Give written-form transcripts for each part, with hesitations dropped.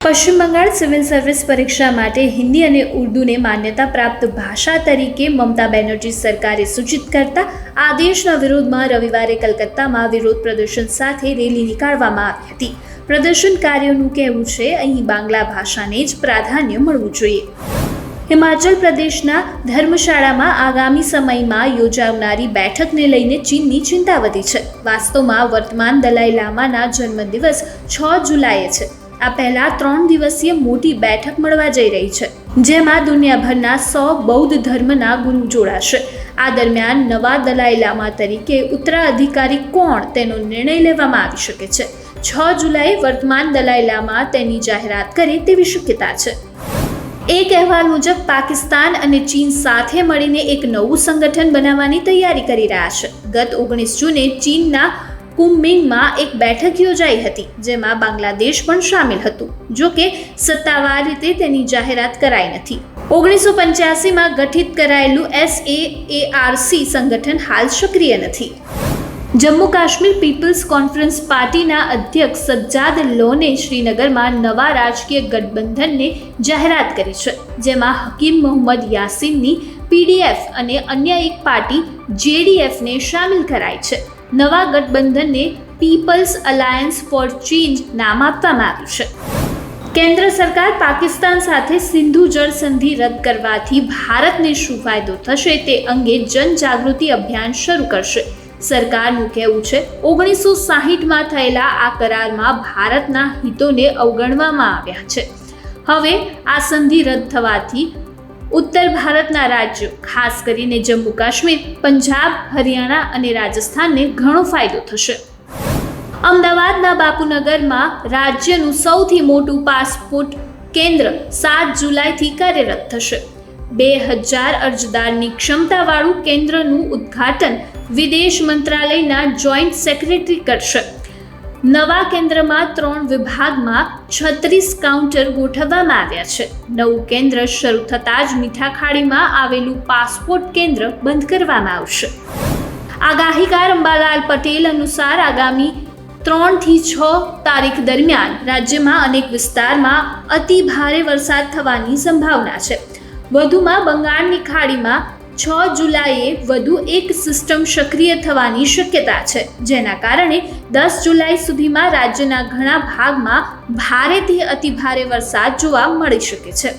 પશ્ચિમ Bengal civil service પરીક્ષા માટે હિન્દી અને ઉર્દૂને માન્યતા પ્રાપ્ત ભાષા તરીકે મમતા બેનર્જી સરકારે સૂચિત કરતા આદેશના વિરોધમાં રવિવારે કલકત્તામાં વિરોધ પ્રદર્શન સાથે રેલી નીકાળવામાં આવી હતી. પ્રદર્શનકારીઓનું કહેવું છે, અહીં બાંગ્લા ભાષાને જ પ્રાધાન્ય મળવું જોઈએ. હિમાચલ પ્રદેશના ધર્મશાળામાં આગામી સમયમાં યોજાનારી બેઠકને લઈને ચીનની ચિંતા વધી છે. વાસ્તવમાં વર્તમાન દલાઈ લામાના જન્મદિવસ 6 જુલાઈએ છે. આ પહેલા 3 દિવસીય મોટી બેઠક મળવા જઈ રહી છે, જેમાં દુનિયાભરના 100 બૌદ્ધ ધર્મના ગુરુ જોડાશે. આ દરમિયાન નવા દલાઈ લામા તરીકે ઉત્તરાધિકારી કોણ તેનો નિર્ણય લેવામાં આવી શકે છે. 6 જુલાઈએ વર્તમાન દલાઈ લામા તેની જાહેરાત કરે તેવી શક્યતા છે. એક અહેવાલ મુજબ પાકિસ્તાન અને ચીન સાથે મળીને એક નવું સંગઠન બનાવવાની તૈયારી કરી રહ્યા છે. ગત 19 જૂને ચીનના કુંમિંગમાં એક બેઠક યોજાઈ હતી, જેમાં બાંગ્લાદેશ પણ સામેલ હતું. જો કે સત્તાવાર રીતે તેની જાહેરાત કરાઈ નથી. 1985માં ગઠિત કરાયેલું SAARC સંગઠન હાલ સક્રિય નથી. જમ્મુ કાશ્મીર પીપલ્સ કોન્ફરન્સ પાર્ટીના અધ્યક્ષ સજ્જાદ લોને શ્રીનગરમાં નવા રાજકીય ગઠબંધનને જાહેરાત કરી છે, જેમાં હકીમ મોહમ્મદ યાસીનની PDF અને અન્ય એક પાર્ટી JDFને સામેલ કરાઈ છે. નવા ગઠબંધનને પીપલ્સ અલાયન્સ ફોર ચેન્જ નામ આપવામાં આવ્યું છે. કેન્દ્ર સરકાર પાકિસ્તાન સાથે સિંધુ જળ સંધિ રદ કરવાથી ભારતને શું ફાયદો થશે તે અંગે જનજાગૃતિ અભિયાન શરૂ કરશે. સરકારનું કહેવું છે, 1960માં થયેલા આ કરારમાં ભારતના હિતોને અવગણવામાં આવ્યા છે. હવે આ સંધિ રદ થવાથી ઉત્તર ભારતના રાજ્યો, ખાસ કરીને જમ્મુ કાશ્મીર, પંજાબ, હરિયાણા અને રાજસ્થાનને ઘણો ફાયદો થશે. અમદાવાદના બાપુનગરમાં રાજ્યનું સૌથી મોટું પાસપોર્ટ કેન્દ્ર 7 જુલાઈથી કાર્યરત થશે. 2000 અરજદારની ક્ષમતાવાળું કેન્દ્રનું ઉદ્ઘાટન વિદેશ મંત્રાલયના જોઈન્ટ સેક્રેટરી કરશે. નવા કેન્દ્રમાં 3 વિભાગમાં 36 કાઉન્ટર ગોઠવવામાં આવ્યા છે. નવું કેન્દ્ર શરૂ થતાં જ મીઠાખાડીમાં આવેલું પાસપોર્ટ કેન્દ્ર બંધ કરવામાં આવશે. આગાહીકાર અંબાલાલ પટેલ અનુસાર આગામી 3 થી 6 તારીખ દરમિયાન રાજ્યમાં અનેક વિસ્તારમાં અતિ ભારે વરસાદ થવાની સંભાવના છે. વધુમાં બંગાળની ખાડીમાં 6 જુલાઈએ વધુ એક સિસ્ટમ સક્રિય થવાની શક્યતા છે, જેના કારણે 10 જુલાઈ સુધીમાં રાજ્યના ઘણા ભાગમાં ભારેથી અતિભારે વરસાદ જોવા મળી શકે છે.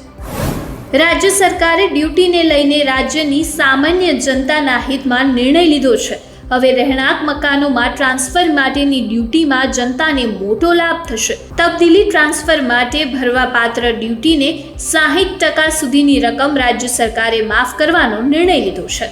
રાજ્ય સરકારે ડ્યુટીને લઈને રાજ્યની સામાન્ય જનતાના હિતમાં નિર્ણય લીધો છે. હવે રહેણાંક મકાનોમાં ટ્રાન્સફર માટેની ડ્યુટીમાં જનતાને મોટો લાભ થશે. તબદીલી ટ્રાન્સફર માટે ભરવાપાત્ર ડ્યુટીને 60% સુધીની રકમ રાજ્ય સરકારે માફ કરવાનો નિર્ણય લીધો છે.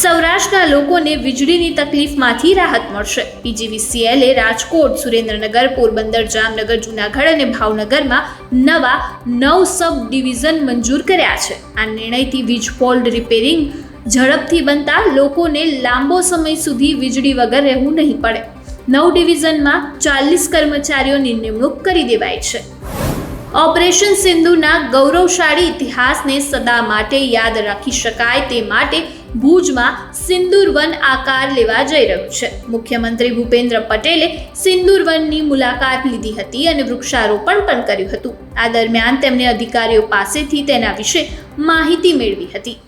સૌરાષ્ટ્રના લોકોને વીજળીની તકલીફમાંથી રાહત મળશે. PGVCLએ રાજકોટ, સુરેન્દ્રનગર, પોરબંદર, જામનગર, જૂનાગઢ અને ભાવનગરમાં નવા 9 સબ ડિવિઝન મંજૂર કર્યા છે. આ નિર્ણયથી વીજ પોલ રિપેરિંગ ઝડપથી બનતા લોકોને લાંબો સમય સુધી વીજળી વગર રહેવું નહીં પડે. 9 ડિવિઝનમાં 40 કર્મચારીઓની નિમણૂક કરી દેવાઈ છે. ઓપરેશન સિંધુના ગૌરવશાળી ઇતિહાસને સદા માટે યાદ રાખી શકાય તે માટે ભુજમાં સિંદૂર વન આકાર લેવા જઈ રહ્યું છે. મુખ્યમંત્રી ભૂપેન્દ્ર પટેલે સિંદૂર વનની મુલાકાત લીધી હતી અને વૃક્ષારોપણ પણ કર્યું હતું. આ દરમિયાન તેમણે અધિકારીઓ પાસેથી તેના વિશે માહિતી મેળવી હતી.